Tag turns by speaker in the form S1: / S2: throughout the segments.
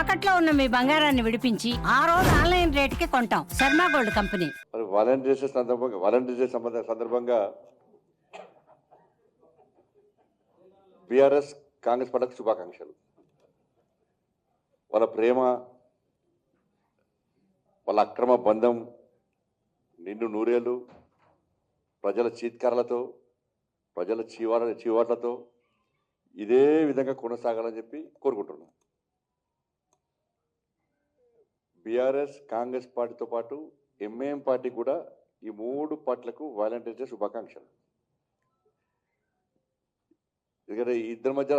S1: తాకట్లో ఉన్న మీ బంగారాన్ని విడిపించి ఆ రోజు ఆన్లైన్ రేటుకి కొంటాం. Sharma gold company.
S2: మరి వాలంటీర్స్ సందర్భంగా బీఆర్ఎస్ కాంగ్రెస్ పార్టీకి శుభాకాంక్షలు. వాళ్ళ ప్రేమ, వాళ్ళ అక్రమ బంధం నిండు నూరేళ్ళు ప్రజల చీత్కారాలతో, ప్రజల చీవాట్లతో ఇదే విధంగా కొనసాగాలని చెప్పి కోరుకుంటున్నాం. బీఆర్ఎస్ కాంగ్రెస్ పార్టీతో పాటు ఎంఐఎం పార్టీ కూడా ఈ మూడు పార్టీలకు వాలంటీర్స్ డే శుభాకాంక్షలు. ఎందుకంటే ఈ ఇద్దరి మధ్య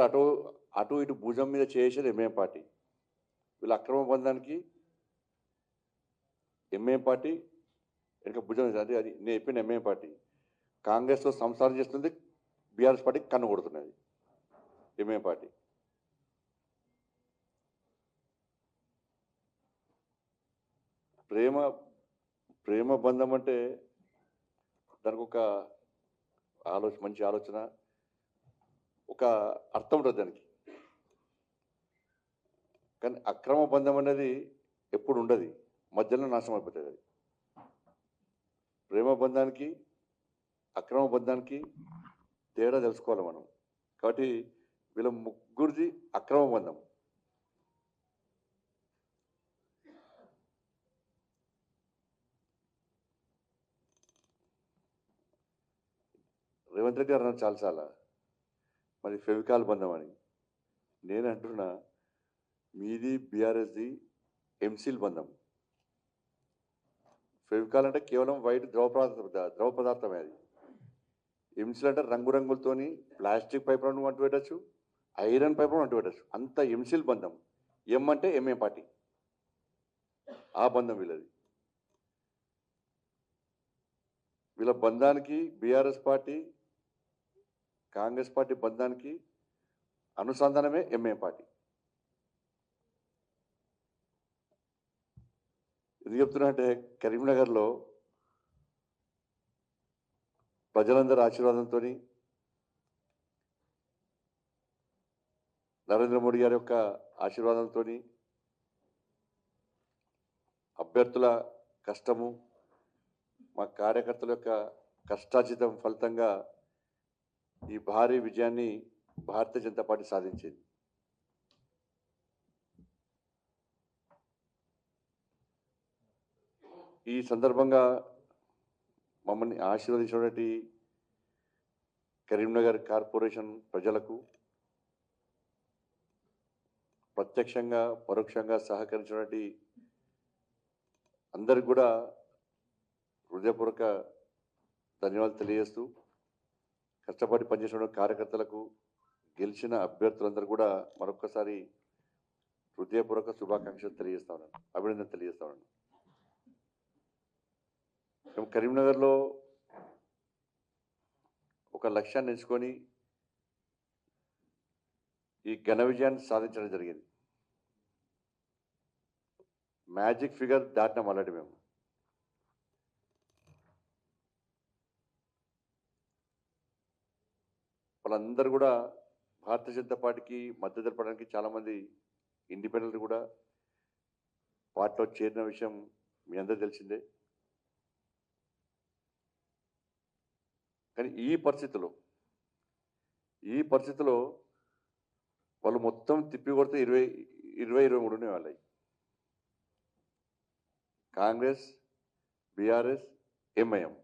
S2: అటు ఇటు భుజం మీద చేసేది ఎంఐఎం పార్టీ. వీళ్ళ అక్రమ బంధానికి ఎంఐఎం పార్టీ వెనక భుజం, అంటే అది నేను చెప్పిన ఎంఐఎం పార్టీ కాంగ్రెస్తో సంసారం చేస్తుంది, బీఆర్ఎస్ పార్టీకి కన్ను కొడుతున్నది ఎంఐఎం పార్టీ. ప్రేమ బంధం అంటే దానికి ఒక మంచి ఆలోచన, ఒక అర్థం ఉంటుంది దానికి. కానీ అక్రమ బంధం అనేది ఎప్పుడు ఉండదు, మధ్యలో నాశనం అయిపోతుంది అది. ప్రేమ బంధానికి అక్రమ బంధానికి తేడా తెలుసుకోవాలి మనం. కాబట్టి వీళ్ళ ముగ్గురిది అక్రమ బంధం. రేవంత్ రెడ్డి గారు అన్నారు చాలా మరి ఫెవికాల్ బంధం అని. నేను అంటున్నా, మీది బీఆర్ఎస్ది ఎంసీల్ బంధం. ఫెవికాల్ అంటే కేవలం వైట్ ద్రవ పదార్థమే అది. ఎంసీల్ అంటే రంగురంగులతోని ప్లాస్టిక్ పైపులను అంటు పెట్టచ్చు, ఐరన్ పైపులను అంటు పెట్టచ్చు, అంత ఎంసీల్ బంధం. ఎం అంటే ఎంఏ పార్టీ, ఆ బంధం వీళ్ళది. వీళ్ళ బంధానికి బీఆర్ఎస్ పార్టీ కాంగ్రెస్ పార్టీ బంధానికి అనుసంధానమే ఎంఏ పార్టీ. ఎందుకు చెప్తున్నా అంటే, కరీంనగర్లో ప్రజలందరి ఆశీర్వాదంతో, నరేంద్ర మోడీ గారి యొక్క ఆశీర్వాదంతో, అభ్యర్థుల కష్టము, మా కార్యకర్తల యొక్క కష్టార్జితం ఫలితంగా ఈ భారీ విజయాన్ని భారతీయ జనతా పార్టీ సాధించింది. ఈ సందర్భంగా మమ్మల్ని ఆశీర్వదించినటువంటి కరీంనగర్ కార్పొరేషన్ ప్రజలకు, ప్రత్యక్షంగా పరోక్షంగా సహకరించినటువంటి అందరికి కూడా హృదయపూర్వక ధన్యవాదాలు తెలియజేస్తూ, కష్టపడి పనిచేసిన కార్యకర్తలకు, గెలిచిన అభ్యర్థులందరూ కూడా మరొక్కసారి హృదయపూర్వక శుభాకాంక్షలు తెలియజేస్తా ఉన్నాను, అభినందన తెలియజేస్తా ఉన్నాను. మేము కరీంనగర్లో ఒక లక్ష్యాన్ని ఎంచుకొని ఈ ఘన విజయాన్ని సాధించడం జరిగింది. మ్యాజిక్ ఫిగర్ దాటినాం ఆల్రెడీ మేము. వాళ్ళందరూ కూడా భారతీయ జనతా పార్టీకి మద్దతు తెలపడానికి చాలామంది ఇండిపెండెంట్ కూడా పార్టీలో చేరిన విషయం మీ అందరూ తెలిసిందే. కానీ ఈ పరిస్థితిలో వాళ్ళు మొత్తం తిప్పి కొడితే 23 వాళ్ళవి. కాంగ్రెస్, బీఆర్ఎస్, ఎంఐఎం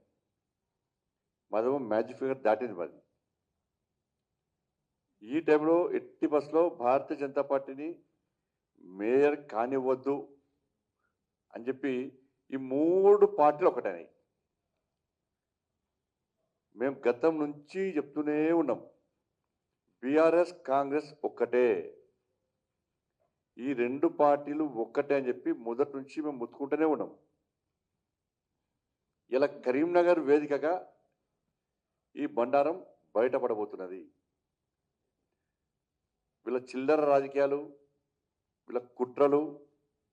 S2: మాదేమో మ్యాజిక్ ఫిగర్ దాటింది మాది. ఈ టైంలో ఎట్టి బస్సులో భారతీయ జనతా పార్టీని మేయర్ కానివ్వద్దు అని చెప్పి ఈ మూడు పార్టీలు ఒకటైనాయి. మేము గతం నుంచి చెప్తూనే ఉన్నాం, బీఆర్ఎస్ కాంగ్రెస్ ఒక్కటే, ఈ రెండు పార్టీలు ఒక్కటే అని చెప్పి మొదటి నుంచి మేము ముత్తుకుంటూనే ఉన్నాం. ఇలా కరీంనగర్ వేదికగా ఈ బండారం బయటపడబోతున్నది. వీళ్ళ చిల్లర రాజకీయాలు, వీళ్ళ కుట్రలు,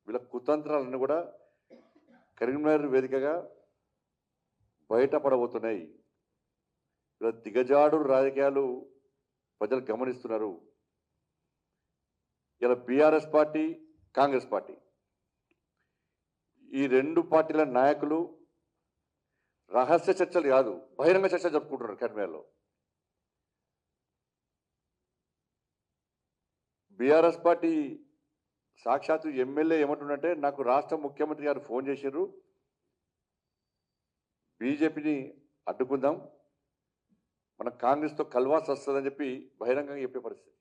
S2: వీళ్ళ కుతంత్రాలన్నీ కూడా కరీంనగర్ వేదికగా బయటపడబోతున్నాయి. వీళ్ళ దిగజాడు రాజకీయాలు ప్రజలు గమనిస్తున్నారు. ఇలా బీఆర్ఎస్ పార్టీ కాంగ్రెస్ పార్టీ. ఈ రెండు పార్టీల నాయకులు రహస్య చర్చలు కాదు, బహిరంగ చర్చలు జరుపుకుంటున్నారు కర్మేలో. బీఆర్ఎస్ పార్టీ సాక్షాత్తు ఎమ్మెల్యే ఏమంటుండంటే, నాకు రాష్ట్ర ముఖ్యమంత్రి గారు ఫోన్ చేశారు, బీజేపీని అడ్డుకుందాం, మన కాంగ్రెస్తో కల్వాస్ వస్తుందని చెప్పి బహిరంగంగా చెప్పే పరిస్థితి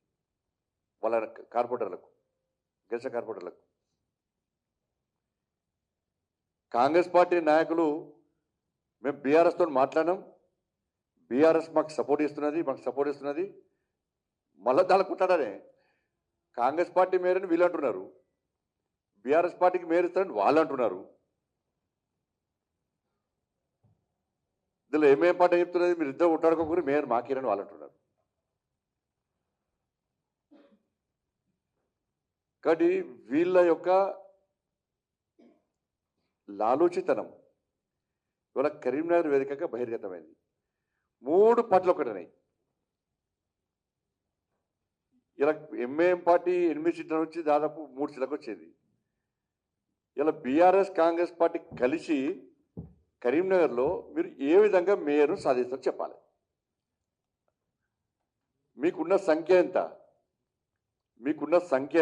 S2: వాళ్ళ కార్పొరేటర్లకు, గెలిచిన కార్పొరేటర్లకు. కాంగ్రెస్ పార్టీ నాయకులు మేము బీఆర్ఎస్తో మాట్లాడినాం, బీఆర్ఎస్ మాకు సపోర్ట్ ఇస్తున్నది, మళ్ళా దాడుకుంటాడనే. కాంగ్రెస్ పార్టీ మేరని వీళ్ళు అంటున్నారు, బీఆర్ఎస్ పార్టీకి మేరు ఇస్తారని వాళ్ళు అంటున్నారు. ఇందులో ఏమేం పాట చెప్తున్నది, మీరు ఇద్దరు ఉంటాడుకోకూరి మేయర్ మాకేరని వాళ్ళు అంటున్నారు. కాబట్టి వీళ్ళ యొక్క లాలూచితనం ఇవాళ కరీంనగర్ వేదికగా బహిర్గతమైంది. 3 పార్టీలు ఒకటనాయి. ఇలా ఎంఏఎం పార్టీ 8 సీట్ల నుంచి దాదాపు 3 సీట్లకు వచ్చేది. ఇలా బీఆర్ఎస్ కాంగ్రెస్ పార్టీ కలిసి కరీంనగర్లో మీరు ఏ విధంగా మేయర్ను సాధిస్తారో చెప్పాలి. మీకున్న సంఖ్య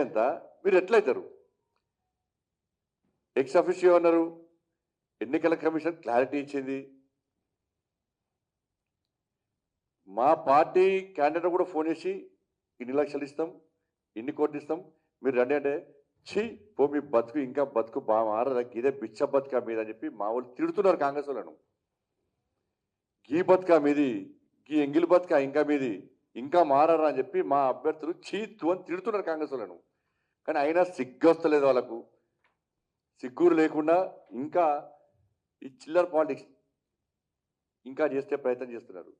S2: ఎంత, మీరు ఎట్లయితారు? ఎక్స్ అఫిషియో అన్నారు, ఎన్నికల కమిషన్ క్లారిటీ ఇచ్చింది. మా పార్టీ క్యాండిడేట్ కూడా ఫోన్ చేసి ఇన్ని లక్షలు ఇస్తాం, ఇన్ని కోట్లు ఇస్తాం, మీరు రండి అంటే, ఛీ పో మీ బతుకు ఇంకా బతుకు బాగా మారదా, ఇదే బిచ్చ బతుకా మీద అని చెప్పి మా వాళ్ళు తిడుతున్నారు కాంగ్రెస్ వాళ్ళను. గీ బతుకా మీది, గీ ఎంగిలి బతుకా ఇంకా మీది, ఇంకా మారరా అని చెప్పి మా అభ్యర్థులు చీత్తు అని తిడుతున్నారు కాంగ్రెస్ వాళ్ళను. కానీ అయినా సిగ్గు వస్తలేదు వాళ్ళకు. సిగ్గురు లేకుండా ఇంకా ఈ చిల్లర పాలిటిక్స్ ఇంకా చేస్తే ప్రయత్నం చేస్తున్నారు.